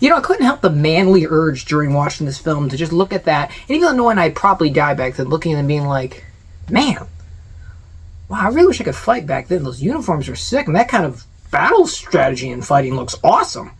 You know, I couldn't help the manly urge during watching this film to just look at that, and even though knowing I'd probably die back then, looking and being like, man, wow, I really wish I could fight back then. Those uniforms are sick, and that kind of battle strategy and fighting looks awesome.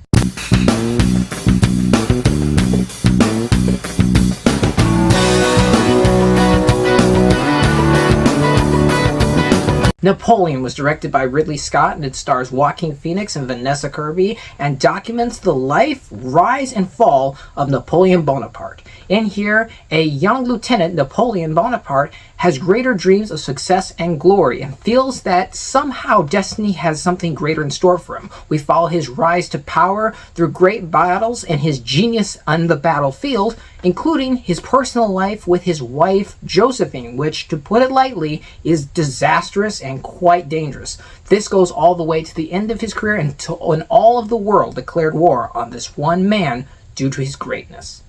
Napoleon was directed by Ridley Scott, and it stars Joaquin Phoenix and Vanessa Kirby, and documents the life, rise, and fall of Napoleon Bonaparte. In here, a young lieutenant, Napoleon Bonaparte, has greater dreams of success and glory and feels that somehow destiny has something greater in store for him. We follow his rise to power through great battles and his genius on the battlefield, including his personal life with his wife Josephine, which, to put it lightly, is disastrous and quite dangerous. This goes all the way to the end of his career until all of the world declared war on this one man due to his greatness.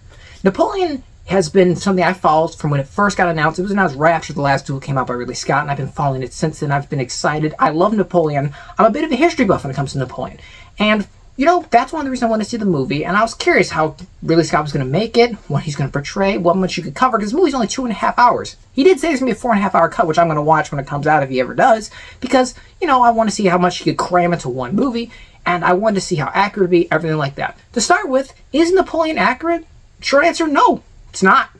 Napoleon has been something I followed from when it first got announced. It was announced right after The Last Duel came out by Ridley Scott, and I've been following it since then. I've been excited. I love Napoleon. I'm a bit of a history buff when it comes to Napoleon. And, you know, that's one of the reasons I wanted to see the movie, and I was curious how Ridley Scott was going to make it, what he's going to portray, what much you could cover, because the movie's only 2.5 hours. He did say it's going to be a 4.5 hour cut, which I'm going to watch when it comes out if he ever does, because, you know, I want to see how much he could cram into one movie, and I wanted to see how accurate it'd be, everything like that. To start with, is Napoleon accurate? Short answer, no, it's not.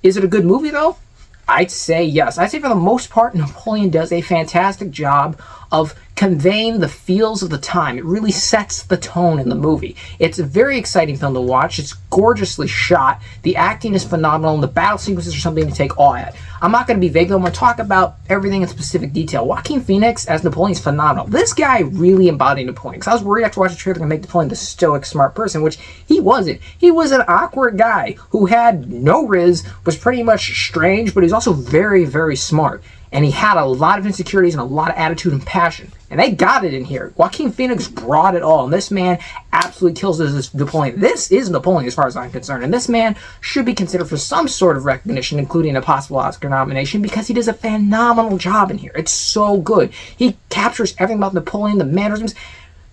Is it a good movie, though? I'd say yes. I'd say for the most part, Napoleon does a fantastic job of conveying the feels of the time. It really sets the tone in the movie. It's a very exciting film to watch. It's gorgeously shot. The acting is phenomenal, and the battle sequences are something to take awe at. I'm not going to be vague, though. I'm going to talk about everything in specific detail. Joaquin Phoenix as Napoleon is phenomenal. This guy really embodied Napoleon, because I was worried after watching the trailer to make Napoleon the stoic, smart person, which he wasn't. He was an awkward guy who had no riz, was pretty much strange, but he was also very, very smart. And he had a lot of insecurities and a lot of attitude and passion. And they got it in here. Joaquin Phoenix brought it all. And this man absolutely kills as Napoleon. This is Napoleon as far as I'm concerned. And this man should be considered for some sort of recognition, including a possible Oscar nomination, because he does a phenomenal job in here. It's so good. He captures everything about Napoleon, the mannerisms.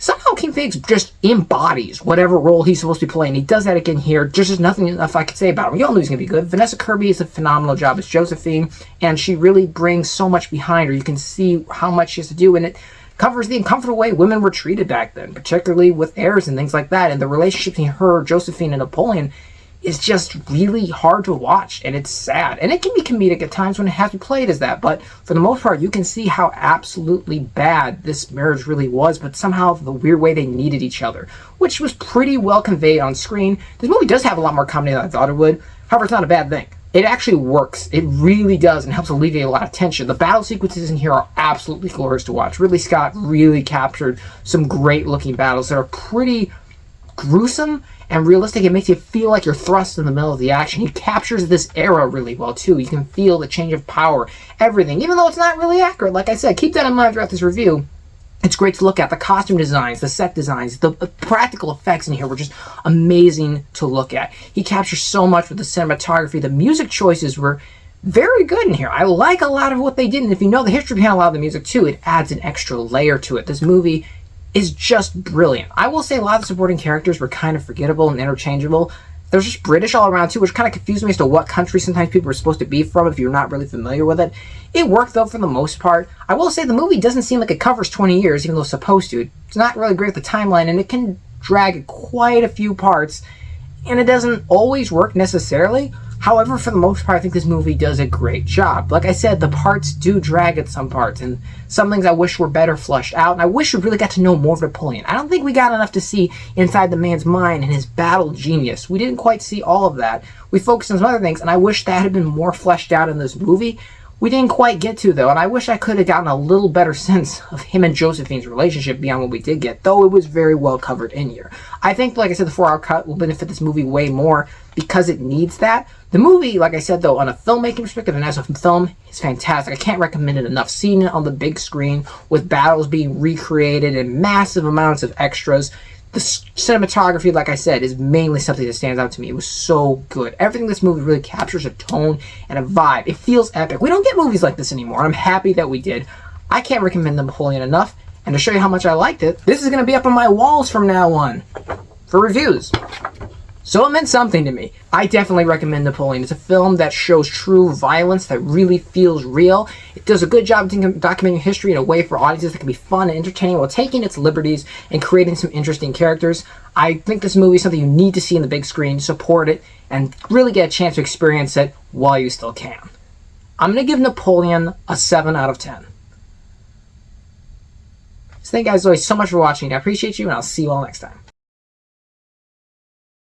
Somehow Joaquin Phoenix just embodies whatever role he's supposed to be playing. He does that again here. There's nothing enough I could say about him. You all knew he's going to be good. Vanessa Kirby is a phenomenal job as Josephine, and she really brings so much behind her. You can see how much she has to do, and it covers the uncomfortable way women were treated back then, particularly with heirs and things like that. And the relationship between her, Josephine, and Napoleon is just really hard to watch, and it's sad. And it can be comedic at times when it has to be played as that, but for the most part, you can see how absolutely bad this marriage really was, but somehow the weird way they needed each other, which was pretty well conveyed on screen. This movie does have a lot more comedy than I thought it would. However, it's not a bad thing. It actually works. It really does, and helps alleviate a lot of tension. The battle sequences in here are absolutely glorious to watch. Ridley Scott really captured some great-looking battles that are pretty gruesome and realistic. It makes you feel like you're thrust in the middle of the action. He captures this era really well, too. You can feel the change of power, everything, even though it's not really accurate. Like I said, keep that in mind throughout this review. It's great to look at. The costume designs, the set designs, the practical effects in here were just amazing to look at. He captures so much with the cinematography. The music choices were very good in here. I like a lot of what they did, and if you know the history behind a lot of the music, too, it adds an extra layer to it. This movie is just brilliant. I will say a lot of the supporting characters were kind of forgettable and interchangeable. They're just British all around too, which kind of confused me as to what country sometimes people are supposed to be from if you're not really familiar with it. It worked though for the most part. I will say the movie doesn't seem like it covers 20 years, even though it's supposed to. It's not really great with the timeline, and it can drag quite a few parts, and it doesn't always work necessarily. However, for the most part, I think this movie does a great job. Like I said, the parts do drag at some parts, and some things I wish were better fleshed out, and I wish we really got to know more of Napoleon. I don't think we got enough to see inside the man's mind and his battle genius. We didn't quite see all of that. We focused on some other things, and I wish that had been more fleshed out in this movie. We didn't quite get to, though, and I wish I could have gotten a little better sense of him and Josephine's relationship beyond what we did get, though it was very well covered in here. I think, like I said, the 4-hour cut will benefit this movie way more because it needs that. The movie, like I said, though, on a filmmaking perspective and as a film, is fantastic. I can't recommend it enough. Seeing it on the big screen with battles being recreated and massive amounts of extras, the cinematography, like I said, is mainly something that stands out to me. It was so good. Everything in this movie really captures a tone and a vibe. It feels epic. We don't get movies like this anymore. I'm happy that we did. I can't recommend Napoleon enough. And to show you how much I liked it, this is going to be up on my walls from now on. for reviews. So it meant something to me. I definitely recommend Napoleon. It's a film that shows true violence, that really feels real. It does a good job documenting history in a way for audiences that can be fun and entertaining while taking its liberties and creating some interesting characters. I think this movie is something you need to see in the big screen, support it, and really get a chance to experience it while you still can. I'm going to give Napoleon a 7 out of 10. So thank you guys always so much for watching. I appreciate you, and I'll see you all next time.